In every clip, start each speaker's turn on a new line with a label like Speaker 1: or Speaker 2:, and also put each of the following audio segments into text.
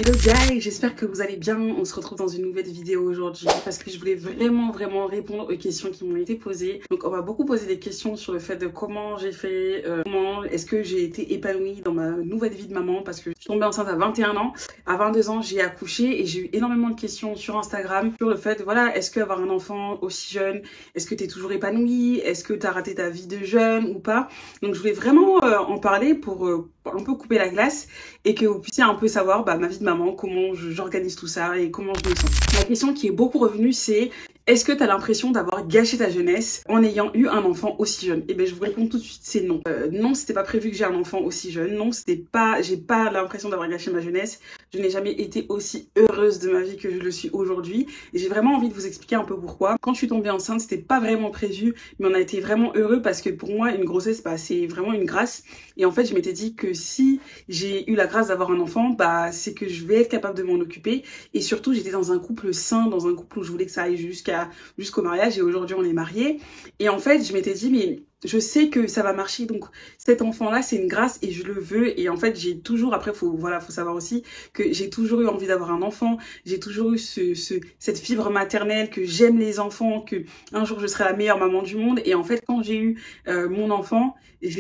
Speaker 1: Hello guys, j'espère que vous allez bien. On se retrouve dans une nouvelle vidéo aujourd'hui parce que je voulais vraiment répondre aux questions qui m'ont été posées. Donc on m'a beaucoup posé des questions sur le fait de comment j'ai fait, comment est-ce que j'ai été épanouie dans ma nouvelle vie de maman, parce que je suis tombée enceinte à 21 ans. À 22 ans, j'ai accouché et j'ai eu énormément de questions sur Instagram sur le fait, voilà, est-ce qu'avoir un enfant aussi jeune, est-ce que tu es toujours épanouie, est-ce que tu as raté ta vie de jeune ou pas. Donc je voulais vraiment en parler pour un peu couper la glace et que vous puissiez un peu savoir ma vie de maman, comment j'organise tout ça et comment je me sens. La question qui est beaucoup revenue, c'est est-ce que tu as l'impression d'avoir gâché ta jeunesse en ayant eu un enfant aussi jeune? Et bien je vous réponds tout de suite, c'est non. Non, c'était pas prévu que j'ai un enfant aussi jeune. Non, j'ai pas l'impression d'avoir gâché ma jeunesse. Je n'ai jamais été aussi heureuse de ma vie que je le suis aujourd'hui. Et j'ai vraiment envie de vous expliquer un peu pourquoi. Quand je suis tombée enceinte, c'était pas vraiment prévu, mais on a été vraiment heureux parce que pour moi, une grossesse, c'est vraiment une grâce. Et en fait, je m'étais dit que si j'ai eu la grâce d'avoir un enfant, c'est que je vais être capable de m'en occuper. Et surtout, j'étais dans un couple sain, dans un couple où je voulais que ça aille jusqu'au mariage. Et aujourd'hui, on est mariés. Et en fait, je m'étais dit, mais je sais que ça va marcher, donc cet enfant-là, c'est une grâce et je le veux. Et en fait, j'ai toujours, après, faut savoir aussi que j'ai toujours eu envie d'avoir un enfant. J'ai toujours eu cette fibre maternelle, que j'aime les enfants, que un jour je serai la meilleure maman du monde. Et en fait, quand j'ai eu mon enfant, je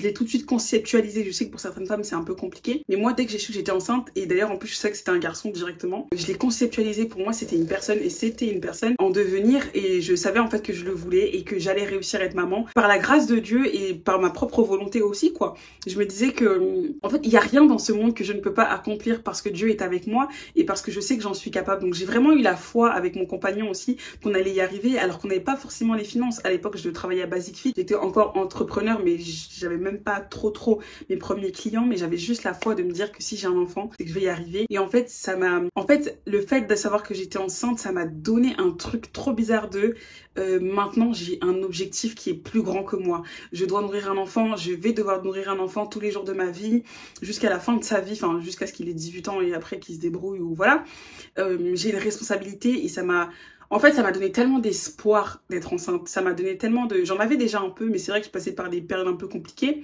Speaker 1: l'ai tout de suite conceptualisé. Je sais que pour certaines femmes, c'est un peu compliqué. Mais moi, dès que j'ai su que j'étais enceinte, et d'ailleurs, en plus, je sais que c'était un garçon directement, je l'ai conceptualisé. Pour moi, c'était une personne et c'était une personne en devenir. Et je savais en fait que je le voulais et que j'allais réussir à être maman par la grâce de Dieu et par ma propre volonté aussi, quoi. Je me disais que, en fait, il n'y a rien dans ce monde que je ne peux pas accomplir parce que Dieu est avec moi et parce que je sais que j'en suis capable. Donc, j'ai vraiment eu la foi avec mon compagnon aussi qu'on allait y arriver alors qu'on n'avait pas forcément les finances. À l'époque, je travaillais à Basic Fit. J'étais encore entrepreneur, mais j'avais même pas trop mes premiers clients, mais j'avais juste la foi de me dire que si j'ai un enfant, c'est que je vais y arriver. Et en fait, le fait de savoir que j'étais enceinte, ça m'a donné un truc trop bizarre maintenant, j'ai un objectif qui est plus grand que moi. Je dois nourrir un enfant, je vais devoir nourrir un enfant tous les jours de ma vie, jusqu'à la fin de sa vie, enfin jusqu'à ce qu'il ait 18 ans et après qu'il se débrouille ou voilà. J'ai une responsabilité et ça m'a donné tellement d'espoir d'être enceinte. Ça m'a donné tellement de... J'en avais déjà un peu, mais c'est vrai que je passais par des périodes un peu compliquées.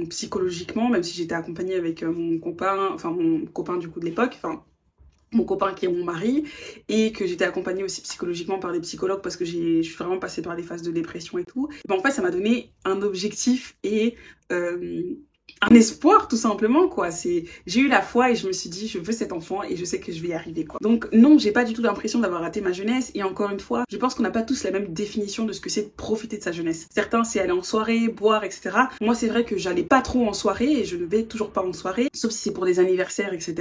Speaker 1: Psychologiquement, même si j'étais accompagnée avec mon copain du coup de l'époque, mon copain qui est mon mari, et que j'étais accompagnée aussi psychologiquement par des psychologues parce que je suis vraiment passée par des phases de dépression et tout. En fait, ça m'a donné un objectif et un espoir tout simplement, quoi. J'ai eu la foi et je me suis dit je veux cet enfant et je sais que je vais y arriver, quoi. Donc non, j'ai pas du tout l'impression d'avoir raté ma jeunesse et encore une fois, je pense qu'on n'a pas tous la même définition de ce que c'est de profiter de sa jeunesse. Certains c'est aller en soirée, boire, etc. Moi c'est vrai que j'allais pas trop en soirée et je ne vais toujours pas en soirée, sauf si c'est pour des anniversaires, etc.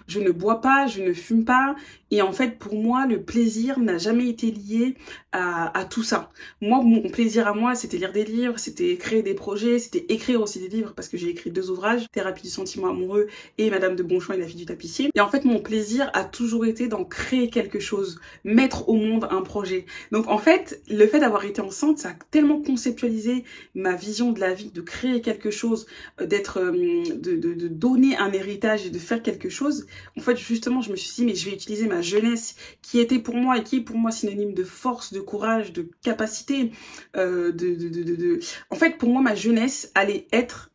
Speaker 1: Je ne bois pas, je ne fume pas et en fait pour moi le plaisir n'a jamais été lié à tout ça. Moi, mon plaisir à moi, c'était lire des livres, c'était créer des projets, c'était écrire aussi des livres parce que j'ai écrit 2 ouvrages, Thérapie du sentiment amoureux et Madame de Bonchoin et la fille du tapissier. Et en fait, mon plaisir a toujours été d'en créer quelque chose, mettre au monde un projet. Donc en fait, le fait d'avoir été enceinte, ça a tellement conceptualisé ma vision de la vie, de créer quelque chose, de donner un héritage et de faire quelque chose. En fait, justement, je me suis dit, mais je vais utiliser ma jeunesse qui était pour moi et qui est pour moi synonyme de force, de courage, de capacité, en fait, pour moi, ma jeunesse allait être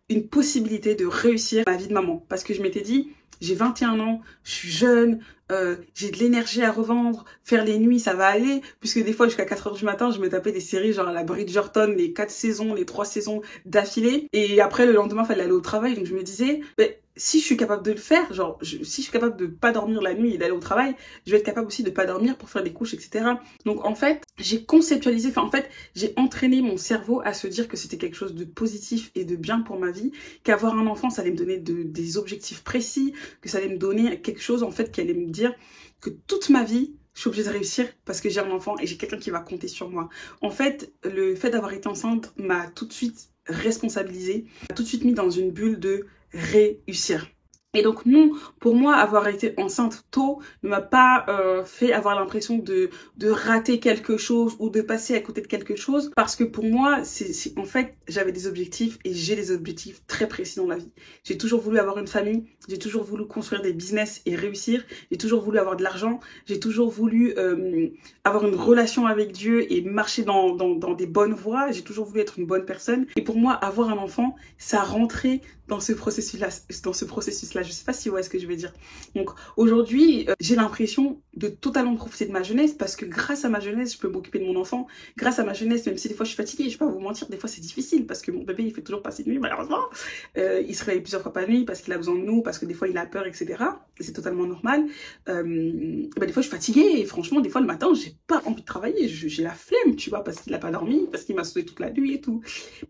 Speaker 1: une possibilité de réussir ma vie de maman. Parce que je m'étais dit, j'ai 21 ans, je suis jeune, j'ai de l'énergie à revendre, faire les nuits, ça va aller. Puisque des fois, jusqu'à 4 h du matin, je me tapais des séries genre la Bridgerton, les 4 saisons, les 3 saisons d'affilée. Et après, le lendemain, il fallait aller au travail. Donc je me disais, si je suis capable de le faire, si je suis capable de pas dormir la nuit et d'aller au travail, je vais être capable aussi de pas dormir pour faire des couches, etc. Donc en fait, j'ai conceptualisé, j'ai entraîné mon cerveau à se dire que c'était quelque chose de positif et de bien pour ma vie, qu'avoir un enfant, ça allait me donner des objectifs précis, que ça allait me donner quelque chose en fait qui allait me dire que toute ma vie, je suis obligée de réussir parce que j'ai un enfant et j'ai quelqu'un qui va compter sur moi. En fait, le fait d'avoir été enceinte m'a tout de suite responsabilisée, m'a tout de suite mis dans une bulle de réussir. Et donc non, pour moi, avoir été enceinte tôt ne m'a pas fait avoir l'impression de rater quelque chose ou de passer à côté de quelque chose, parce que pour moi, en fait, j'avais des objectifs et j'ai des objectifs très précis dans la vie. J'ai toujours voulu avoir une famille, j'ai toujours voulu construire des business et réussir, j'ai toujours voulu avoir de l'argent, j'ai toujours voulu avoir une relation avec Dieu et marcher dans des bonnes voies, j'ai toujours voulu être une bonne personne. Et pour moi, avoir un enfant, ça rentrait dans ce processus-là là, je sais pas si vous voyez ce que je veux dire. Donc aujourd'hui, j'ai l'impression de totalement profiter de ma jeunesse parce que grâce à ma jeunesse, je peux m'occuper de mon enfant. Grâce à ma jeunesse, même si des fois je suis fatiguée, je vais pas vous mentir, des fois c'est difficile parce que mon bébé il fait toujours passer de nuit malheureusement. Il se réveille plusieurs fois par nuit parce qu'il a besoin de nous, parce que des fois il a peur, etc. Et c'est totalement normal. Des fois je suis fatiguée et franchement des fois le matin j'ai pas envie de travailler, j'ai la flemme, tu vois, parce qu'il a pas dormi, parce qu'il m'a sauté toute la nuit et tout.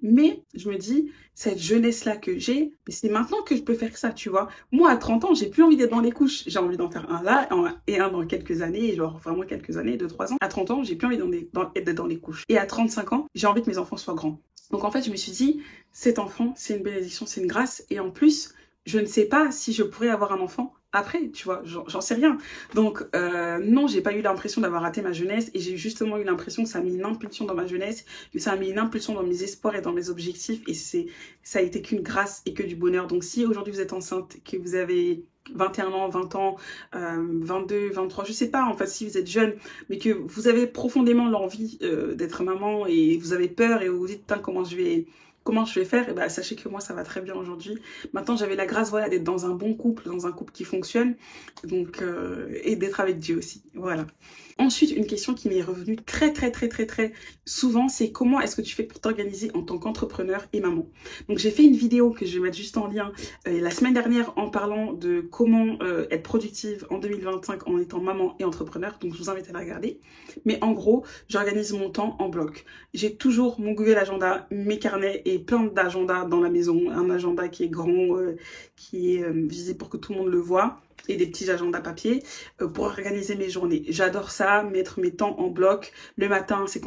Speaker 1: Mais je me dis, cette jeunesse-là que j'ai, mais c'est maintenant que je peux faire ça, tu vois. Moi, à 30 ans, j'ai plus envie d'être dans les couches. J'ai envie d'en faire un là et un dans quelques années, genre vraiment quelques années, 2-3 ans. À 30 ans, j'ai plus envie d'être dans les couches. Et à 35 ans, j'ai envie que mes enfants soient grands. Donc en fait, je me suis dit, cet enfant, c'est une bénédiction, c'est une grâce. Et en plus, je ne sais pas si je pourrais avoir un enfant après, tu vois, j'en sais rien. Donc non, j'ai pas eu l'impression d'avoir raté ma jeunesse et j'ai justement eu l'impression que ça a mis une impulsion dans ma jeunesse, que ça a mis une impulsion dans mes espoirs et dans mes objectifs et ça a été qu'une grâce et que du bonheur. Donc si aujourd'hui vous êtes enceinte, que vous avez 21 ans, 20 ans, 22, 23, je sais pas en fait si vous êtes jeune, mais que vous avez profondément l'envie d'être maman et vous avez peur et vous vous dites comment je vais faire, et ben sachez que moi ça va très bien aujourd'hui. Maintenant j'avais la grâce voilà d'être dans un bon couple, dans un couple qui fonctionne, donc et d'être avec Dieu aussi, voilà. Ensuite, une question qui m'est revenue très souvent, c'est comment est-ce que tu fais pour t'organiser en tant qu'entrepreneur et maman. Donc j'ai fait une vidéo que je vais mettre juste en lien la semaine dernière en parlant de comment être productive en 2025 en étant maman et entrepreneur, donc je vous invite à la regarder. Mais en gros, j'organise mon temps en bloc. J'ai toujours mon Google Agenda, mes carnets et plein d'agendas dans la maison, un agenda qui est grand, qui est visible pour que tout le monde le voit, et des petits agendas papier pour organiser mes journées. J'adore ça, mettre mes temps en bloc. Le matin, c'est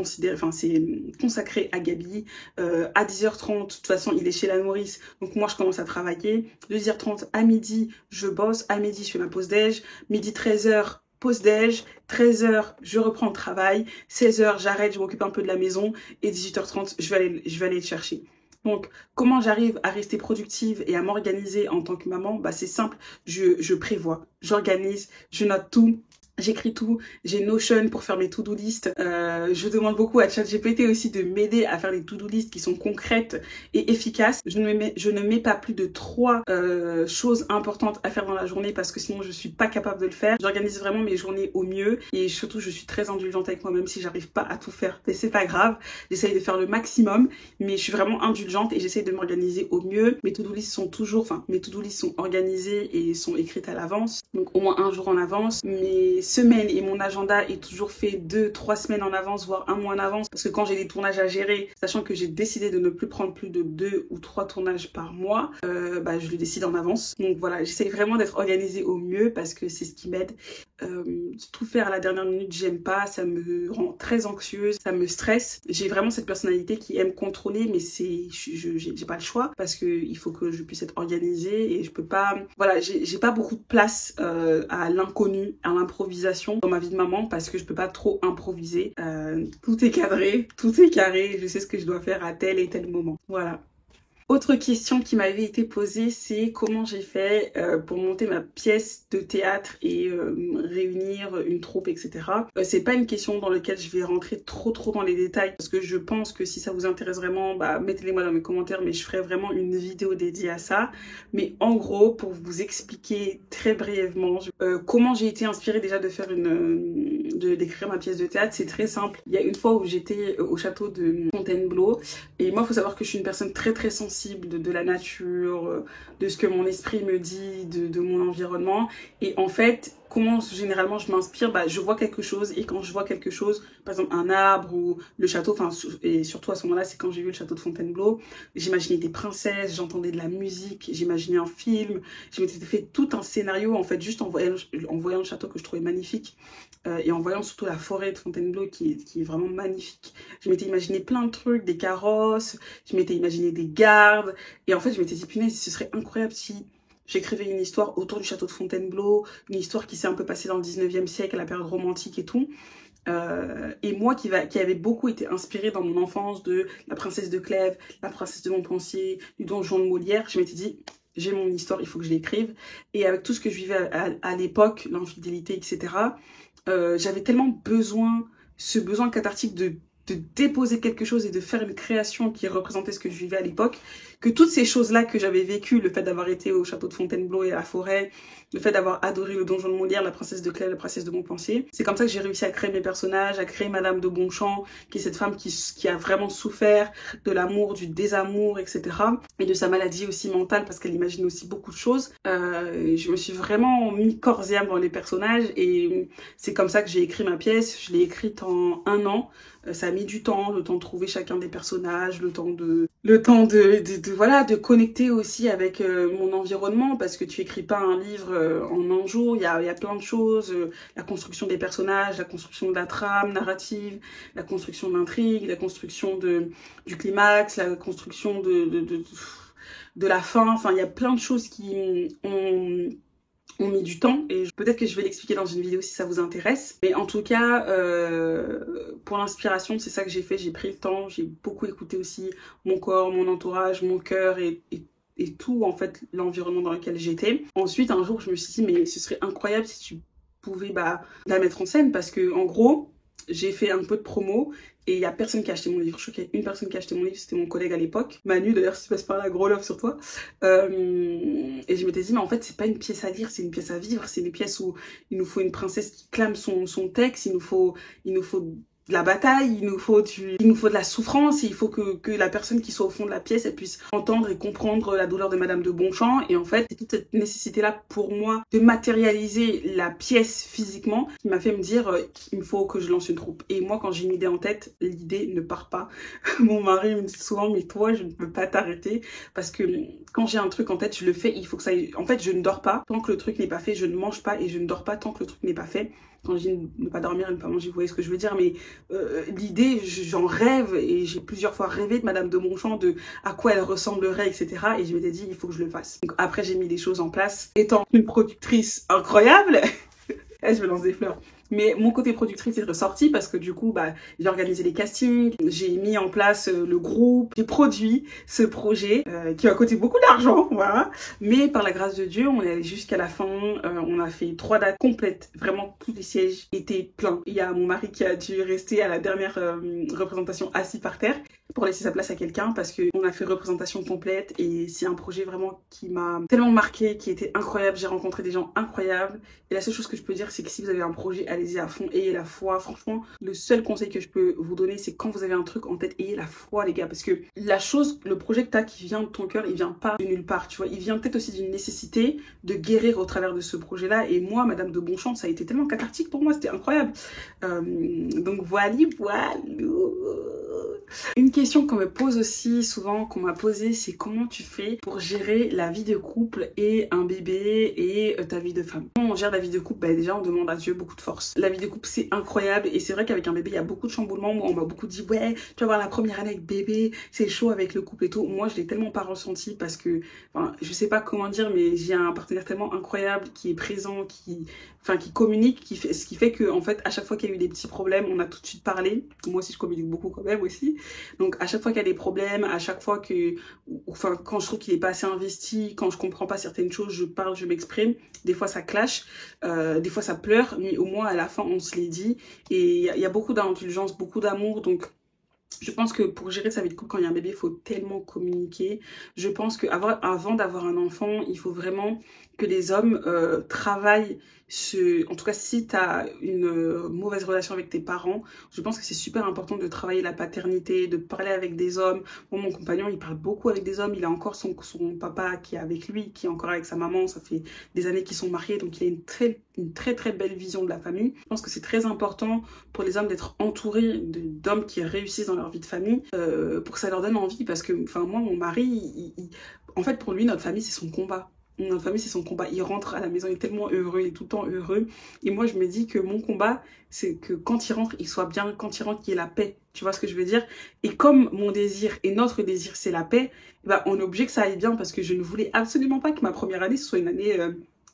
Speaker 1: consacré à Gabi. À 10h30, de toute façon, il est chez la nourrice. Donc moi, je commence à travailler. De 10h30 à midi, je bosse. À midi, je fais ma pause déj. Midi 13h, pause déj. 13h, je reprends le travail. 16h, j'arrête, je m'occupe un peu de la maison. Et 18h30, je vais aller le chercher. Donc, comment j'arrive à rester productive et à m'organiser en tant que maman? Bah, c'est simple, je prévois, j'organise, je note tout. J'écris tout, j'ai Notion pour faire mes to-do list. Je demande beaucoup à ChatGPT aussi de m'aider à faire des to-do list qui sont concrètes et efficaces. Je ne mets pas plus de 3 choses importantes à faire dans la journée parce que sinon je suis pas capable de le faire. J'organise vraiment mes journées au mieux et surtout je suis très indulgente avec moi même si j'arrive pas à tout faire. Mais c'est pas grave, j'essaye de faire le maximum mais je suis vraiment indulgente et j'essaye de m'organiser au mieux. Mes to-do list sont mes to-do list sont organisées et sont écrites à l'avance. Donc au moins un jour en avance. Mes semaines et mon agenda est toujours fait 2-3 semaines en avance, voire un mois en avance. Parce que quand j'ai des tournages à gérer, sachant que j'ai décidé de ne plus prendre plus de 2 ou 3 tournages par mois, je le décide en avance. Donc voilà, j'essaie vraiment d'être organisée au mieux parce que c'est ce qui m'aide. Tout faire à la dernière minute, j'aime pas, ça me rend très anxieuse, ça me stresse. J'ai vraiment cette personnalité qui aime contrôler, mais j'ai pas le choix parce que il faut que je puisse être organisée et je peux pas, voilà, j'ai pas beaucoup de place à l'inconnu, à l'improvisation dans ma vie de maman parce que je peux pas trop improviser. Tout est cadré, tout est carré, je sais ce que je dois faire à tel et tel moment. Voilà. Autre question qui m'avait été posée, c'est comment j'ai fait pour monter ma pièce de théâtre et réunir une troupe, etc. C'est pas une question dans laquelle je vais rentrer trop dans les détails parce que je pense que si ça vous intéresse vraiment, mettez-les moi dans mes commentaires, mais je ferai vraiment une vidéo dédiée à ça. Mais en gros, pour vous expliquer très brièvement comment j'ai été inspirée déjà de faire d'écrire ma pièce de théâtre, c'est très simple. Il y a une fois où j'étais au château de Fontainebleau et moi, il faut savoir que je suis une personne très sensible de la nature, de ce que mon esprit me dit, de mon environnement. Et en fait, comment généralement je m'inspire, je vois quelque chose et quand je vois quelque chose, par exemple un arbre ou le château, et surtout à ce moment-là, c'est quand j'ai vu le château de Fontainebleau, j'imaginais des princesses, j'entendais de la musique, j'imaginais un film, je m'étais fait tout un scénario en fait juste en voyant le château que je trouvais magnifique et en voyant surtout la forêt de Fontainebleau qui est vraiment magnifique. Je m'étais imaginé plein de trucs, des carrosses, je m'étais imaginé des gardes et en fait je m'étais dit punaise, ce serait incroyable si j'écrivais une histoire autour du château de Fontainebleau, une histoire qui s'est un peu passée dans le 19e siècle, à la période romantique et tout. Et moi qui avait beaucoup été inspirée dans mon enfance de La Princesse de Clèves, La Princesse de Montpensier, du Don Juan de Molière, je m'étais dit, j'ai mon histoire, il faut que je l'écrive. Et avec tout ce que je vivais à l'époque, l'infidélité, etc., j'avais tellement ce besoin cathartique déposer quelque chose et de faire une création qui représentait ce que je vivais à l'époque, que toutes ces choses-là que j'avais vécues, le fait d'avoir été au château de Fontainebleau et à la forêt, le fait d'avoir adoré le donjon de Molière, la princesse de Clèves, la princesse de Montpensier, c'est comme ça que j'ai réussi à créer mes personnages, à créer Madame de Bonchamp, qui est cette femme qui a vraiment souffert de l'amour, du désamour, etc. Et de sa maladie aussi mentale, parce qu'elle imagine aussi beaucoup de choses. Je me suis vraiment mis corps et âme dans les personnages, et c'est comme ça que j'ai écrit ma pièce. Je l'ai écrite en 1 an. Ça a mis du temps, le temps de trouver chacun des personnages, le temps de connecter aussi avec mon environnement, parce que tu écris pas un livre en un jour, il y a plein de choses, la construction des personnages, la construction de la trame narrative, la construction de l'intrigue, la construction du climax, la construction de la fin, enfin il y a plein de choses qui ont mis du temps, et peut-être que je vais l'expliquer dans une vidéo si ça vous intéresse. Mais en tout cas, pour l'inspiration, c'est ça que j'ai fait, j'ai pris le temps, j'ai beaucoup écouté aussi mon corps, mon entourage, mon cœur et tout en fait l'environnement dans lequel j'étais. Ensuite, un jour, je me suis dit mais ce serait incroyable si tu pouvais la mettre en scène, parce que en gros, j'ai fait un peu de promo et il y a personne qui a acheté mon livre. Je crois qu'il y a une personne qui a acheté mon livre, c'était mon collègue à l'époque, Manu, d'ailleurs si tu passes par là, gros love sur toi. Et je m'étais dit mais en fait c'est pas une pièce à lire, c'est une pièce à vivre, c'est une pièce où il nous faut une princesse qui clame son texte, il nous faut de la bataille, il nous faut de la souffrance, et il faut que la personne qui soit au fond de la pièce, elle puisse entendre et comprendre la douleur de Madame de Bonchamp. Et en fait, c'est toute cette nécessité-là pour moi de matérialiser la pièce physiquement qui m'a fait me dire qu'il me faut que je lance une troupe. Et moi, quand j'ai une idée en tête, l'idée ne part pas. Mon mari me dit souvent, mais toi, je ne peux pas t'arrêter, parce que quand j'ai un truc en tête, je le fais, il faut que ça aille. En fait, je ne dors pas tant que le truc n'est pas fait, je ne mange pas et je ne dors pas tant que le truc n'est pas fait. Quand je dis ne pas dormir et ne pas manger, vous voyez ce que je veux dire, mais l'idée, j'en rêve, et j'ai plusieurs fois rêvé de Madame de Bonchamp, de à quoi elle ressemblerait, etc. Et je m'étais dit, il faut que je le fasse. Donc après, j'ai mis les choses en place. Étant une productrice incroyable, je me lance des fleurs. Mais mon côté productrice est ressorti parce que du coup, j'ai organisé les castings, j'ai mis en place le groupe, j'ai produit ce projet qui m'a coûté beaucoup d'argent, voilà. Mais par la grâce de Dieu, on est allé jusqu'à la fin, on a fait 3 dates complètes, vraiment tous les sièges étaient pleins. Il y a mon mari qui a dû rester à la dernière représentation assis par terre pour laisser sa place à quelqu'un, parce qu'on a fait représentation complète, et c'est un projet vraiment qui m'a tellement marqué, qui était incroyable. J'ai rencontré des gens incroyables, et la seule chose que je peux dire, c'est que si vous avez un projet, allez-y à fond, ayez la foi. Franchement, le seul conseil que je peux vous donner, c'est quand vous avez un truc en tête, ayez la foi, les gars, parce que le projet que t'as qui vient de ton cœur, il vient pas de nulle part, tu vois, il vient peut-être aussi d'une nécessité de guérir au travers de ce projet-là. Et moi, Madame de Bonchamp, ça a été tellement cathartique pour moi, c'était incroyable. Donc voilà. Une question qu'on me pose aussi souvent, qu'on m'a posée, c'est comment tu fais pour gérer la vie de couple et un bébé et ta vie de femme. Comment on gère la vie de couple? Déjà, on demande à Dieu beaucoup de force. La vie de couple, c'est incroyable, et c'est vrai qu'avec un bébé, il y a beaucoup de chamboulements. Moi, on m'a beaucoup dit, ouais, tu vas voir la première année avec bébé, c'est chaud avec le couple et tout. Moi, je l'ai tellement pas ressenti, parce que, enfin, je sais pas comment dire, mais j'ai un partenaire tellement incroyable qui est présent, qui communique, ce qui fait que, en fait, à chaque fois qu'il y a eu des petits problèmes, on a tout de suite parlé. Moi aussi, je communique beaucoup quand même aussi. Donc à chaque fois qu'il y a des problèmes, à chaque fois quand je trouve qu'il est pas assez investi, quand je comprends pas certaines choses, je parle, je m'exprime. Des fois ça clash, des fois ça pleure, mais au moins à la fin on se l'est dit. Et il y a beaucoup d'indulgence, beaucoup d'amour. Donc je pense que pour gérer sa vie de couple quand il y a un bébé, il faut tellement communiquer. Je pense qu'avant d'avoir un enfant, il faut vraiment que les hommes travaillent. En tout cas, si tu as une mauvaise relation avec tes parents, je pense que c'est super important de travailler la paternité, de parler avec des hommes. Moi, mon compagnon, il parle beaucoup avec des hommes. Il a encore son papa qui est avec lui, qui est encore avec sa maman. Ça fait des années qu'ils sont mariés, donc il a une très très belle vision de la famille. Je pense que c'est très important pour les hommes d'être entourés d'hommes qui réussissent dans leur vie de famille, pour que ça leur donne envie. Parce que, moi, mon mari, en fait, pour lui, notre famille, c'est son combat. Notre famille, c'est son combat. Il rentre à la maison, il est tellement heureux, il est tout le temps heureux. Et moi, je me dis que mon combat, c'est que quand il rentre, il soit bien. Quand il rentre, qu'il y ait la paix. Tu vois ce que je veux dire? Et comme mon désir et notre désir, c'est la paix, on est obligé que ça aille bien, parce que je ne voulais absolument pas que ma première année, ce soit une année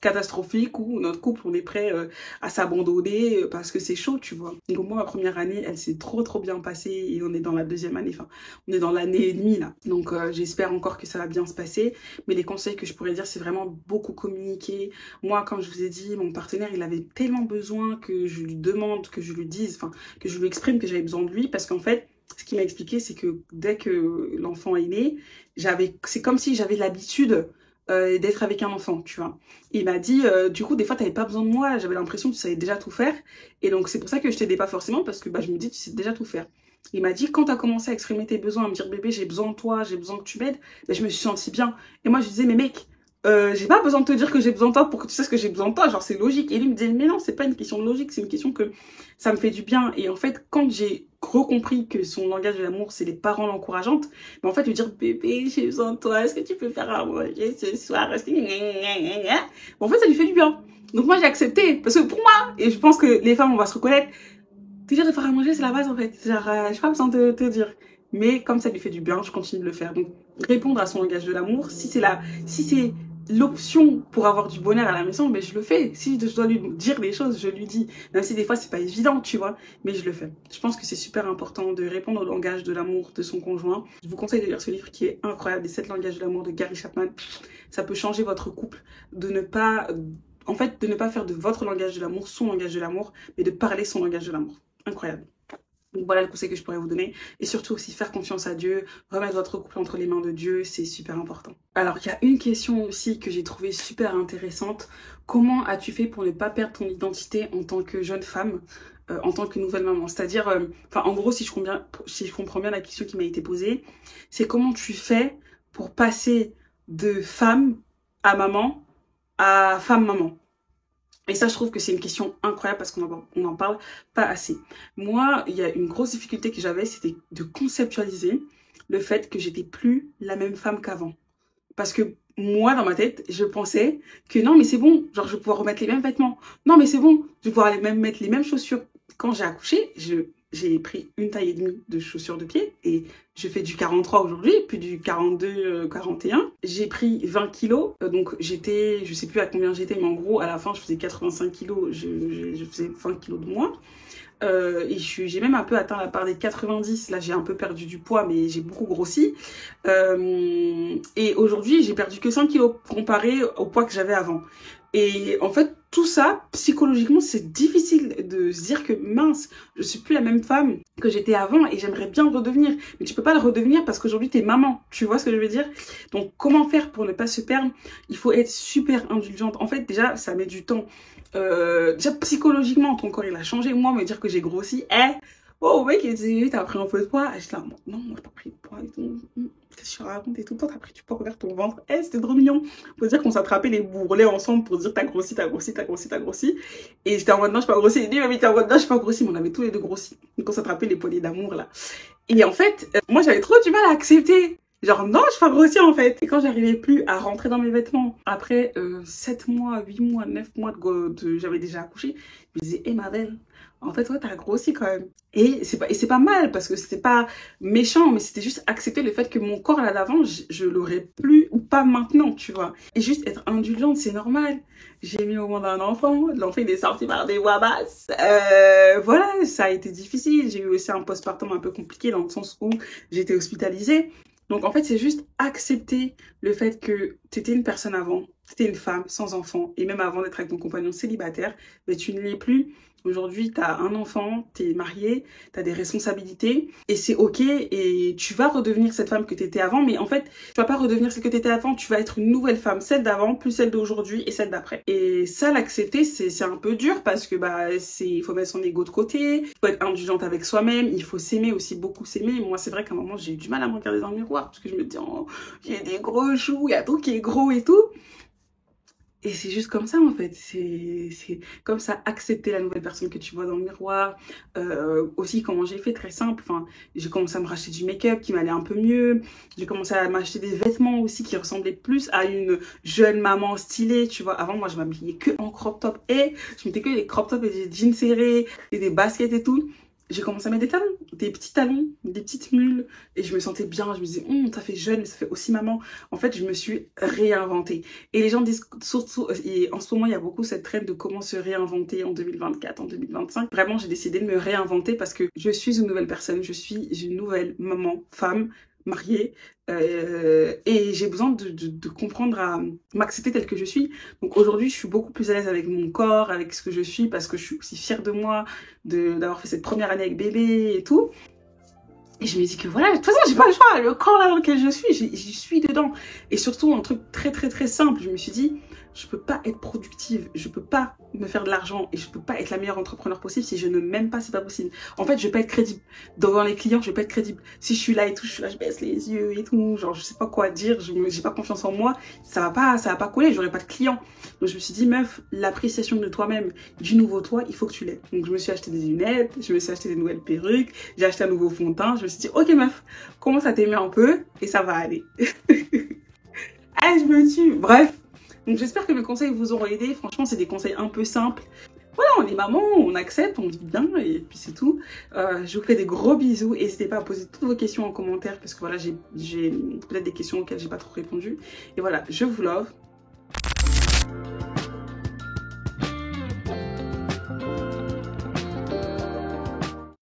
Speaker 1: catastrophique où notre couple on est prêt à s'abandonner parce que c'est chaud, tu vois. Donc moi ma première année elle s'est trop bien passée et on est dans la deuxième année, enfin on est dans l'année et demie là, donc j'espère encore que ça va bien se passer. Mais les conseils que je pourrais dire, c'est vraiment beaucoup communiquer. Moi, comme je vous ai dit, mon partenaire il avait tellement besoin que je lui demande, que je lui dise, enfin que je lui exprime que j'avais besoin de lui, parce qu'en fait ce qu'il m'a expliqué c'est que dès que l'enfant est né, c'est comme si j'avais l'habitude d'être avec un enfant, tu vois. Il m'a dit, du coup, des fois, t'avais pas besoin de moi, j'avais l'impression que tu savais déjà tout faire. Et donc, c'est pour ça que je t'aidais pas forcément, parce que bah, je me dis, tu sais déjà tout faire. Il m'a dit, quand t'as commencé à exprimer tes besoins, à me dire, bébé, j'ai besoin de toi, j'ai besoin que tu m'aides, bah, je me suis sentie bien. Et moi, je disais, mais mec, j'ai pas besoin de te dire que j'ai besoin de toi pour que tu saches que j'ai besoin de toi, genre c'est logique. Et lui me disait, mais non, c'est pas une question de logique, c'est une question que ça me fait du bien. Et en fait, quand j'ai recompris que son langage de l'amour, c'est les parents l'encourageantes, mais en fait, lui dire, bébé, j'ai besoin de toi, est-ce que tu peux faire à manger ce soir, est-ce que... Bon, en fait, ça lui fait du bien. Donc moi, j'ai accepté, parce que pour moi, et je pense que les femmes, on va se reconnaître, déjà de faire à manger, c'est la base en fait. Genre, j'ai pas besoin de te dire. Mais comme ça lui fait du bien, je continue de le faire. Donc, répondre à son langage de l'amour, si c'est l'option pour avoir du bonheur à la maison, mais je le fais. Si je dois lui dire des choses, je lui dis. Même si des fois, c'est pas évident, tu vois, mais je le fais. Je pense que c'est super important de répondre au langage de l'amour de son conjoint. Je vous conseille de lire ce livre qui est incroyable, Les 7 langages de l'amour de Gary Chapman. Ça peut changer votre couple, de ne pas... En fait, de ne pas faire de votre langage de l'amour son langage de l'amour, mais de parler son langage de l'amour. Incroyable. Donc voilà le conseil que je pourrais vous donner. Et surtout aussi faire confiance à Dieu, remettre votre couple entre les mains de Dieu, c'est super important. Alors il y a une question aussi que j'ai trouvée super intéressante. Comment as-tu fait pour ne pas perdre ton identité en tant que jeune femme, en tant que nouvelle maman? C'est-à-dire, en gros, si je comprends bien la question qui m'a été posée, c'est comment tu fais pour passer de femme à maman à femme-maman? Et ça, je trouve que c'est une question incroyable parce qu'on n'en parle pas assez. Moi, il y a une grosse difficulté que j'avais, c'était de conceptualiser le fait que j'étais plus la même femme qu'avant. Parce que moi, dans ma tête, je pensais que non, mais c'est bon, genre je vais pouvoir remettre les mêmes vêtements. Non, mais c'est bon, je vais pouvoir mettre les mêmes chaussures. Quand j'ai accouché, j'ai pris une taille et demie de chaussures de pied et je fais du 43 aujourd'hui, puis du 42, 41. J'ai pris 20 kilos, donc j'étais, je sais plus à combien j'étais, mais en gros, à la fin, je faisais 85 kilos, je faisais 20 kilos de moins. Et j'ai même un peu atteint la part des 90, là j'ai un peu perdu du poids mais j'ai beaucoup grossi, et aujourd'hui j'ai perdu que 5 kilos comparé au poids que j'avais avant. Et en fait tout ça psychologiquement c'est difficile de se dire que mince, je suis plus la même femme que j'étais avant et j'aimerais bien le redevenir, mais tu peux pas le redevenir parce qu'aujourd'hui t'es maman, tu vois ce que je veux dire? Donc comment faire pour ne pas se perdre? Il faut être super indulgente. En fait déjà ça met du temps. Déjà psychologiquement ton corps il a changé. Moi me dire que j'ai grossi, oh mec il dit t'as pris un peu de poids, et je là non moi j'ai pas pris de poids et tout, qu'est-ce que je raconte et tout, toi t'as pris du poids, regarde ton ventre, c'était trop mignon. Faut dire qu'on s'attrapait les bourrelets ensemble pour dire t'as grossi, t'as grossi, t'as grossi, t'as grossi, et j'étais en mode non je suis pas grossi, et lui il était en mode non je suis pas grossi, mais on avait tous les deux grossi, donc on s'attrapait les poignées d'amour là. Et en fait moi j'avais trop du mal à accepter. Genre non, je suis pas grossie en fait. Et quand j'arrivais plus à rentrer dans mes vêtements, après 7 mois, 8 mois, 9 mois j'avais déjà accouché, je me disais, hé ma belle, en fait ouais t'as grossi quand même. Et c'est pas mal parce que c'était pas méchant, mais c'était juste accepter le fait que mon corps là d'avant, je l'aurais plus ou pas maintenant, tu vois. Et juste être indulgente, c'est normal. J'ai mis au monde un enfant, l'enfant il est sorti par des voix basses. Voilà, ça a été difficile. J'ai eu aussi un postpartum un peu compliqué dans le sens où j'étais hospitalisée. Donc en fait, c'est juste accepter le fait que tu étais une personne avant, tu étais une femme sans enfant, et même avant d'être avec ton compagnon célibataire, mais tu ne l'es plus. Aujourd'hui, tu as un enfant, tu es marié, tu as des responsabilités, et c'est ok, et tu vas redevenir cette femme que tu étais avant, mais en fait, tu vas pas redevenir celle que tu étais avant, tu vas être une nouvelle femme, celle d'avant, plus celle d'aujourd'hui et celle d'après. Et ça, l'accepter, c'est un peu dur, parce que il faut mettre son ego de côté, il faut être indulgente avec soi-même, il faut s'aimer aussi, beaucoup s'aimer. Moi, c'est vrai qu'à un moment, j'ai eu du mal à me regarder dans le miroir, parce que je me dis, oh, j'ai des gros choux, il y a tout qui est gros et tout. Et c'est juste comme ça en fait, c'est comme ça, accepter la nouvelle personne que tu vois dans le miroir. Aussi comment j'ai fait, très simple, enfin, j'ai commencé à me racheter du make-up qui m'allait un peu mieux, j'ai commencé à m'acheter des vêtements aussi qui ressemblaient plus à une jeune maman stylée, tu vois. Avant moi je m'habillais que en crop top, et je mettais que des crop tops et des jeans serrés et des baskets et tout. j'ai commencé à mettre des talons, des petits talons, des petites mules. Et je me sentais bien, je me disais, ça fait jeune, mais ça fait aussi maman. En fait, je me suis réinventée. Et les gens disent, surtout, et en ce moment, il y a beaucoup cette traîne de comment se réinventer en 2024, en 2025. Vraiment, j'ai décidé de me réinventer parce que je suis une nouvelle personne, je suis une nouvelle maman, femme, mariée, et j'ai besoin de comprendre à m'accepter telle que je suis. Donc aujourd'hui, je suis beaucoup plus à l'aise avec mon corps, avec ce que je suis, parce que je suis aussi fière de moi, d'avoir fait cette première année avec bébé et tout. Et je me dis que voilà, de toute façon, j'ai pas le choix. Le corps là dans lequel je suis, j'y suis dedans. Et surtout, un truc très simple, je me suis dit, je peux pas être productive, je peux pas me faire de l'argent et je peux pas être la meilleure entrepreneur possible si je ne m'aime pas, c'est pas possible. En fait, je vais pas être crédible. Devant les clients, je vais pas être crédible. Si je suis là et tout, je suis là, je baisse les yeux et tout, genre je sais pas quoi dire, j'ai pas confiance en moi, ça va pas coller, j'aurai pas de clients. Donc je me suis dit, meuf, l'appréciation de toi-même, du nouveau toi, il faut que tu l'aies. Donc je me suis acheté des lunettes, je me suis acheté des nouvelles perruques, j'ai acheté un nouveau fond de teint, je me suis dit, ok meuf, commence à t'aimer un peu et ça va aller. Ah, je me tue. Bref. Donc j'espère que mes conseils vous auront aidé. Franchement, c'est des conseils un peu simples. Voilà, on est maman, on accepte, on vit bien et puis c'est tout. Je vous fais des gros bisous. N'hésitez pas à poser toutes vos questions en commentaire parce que voilà, j'ai peut-être des questions auxquelles j'ai pas trop répondu. Et voilà, je vous love.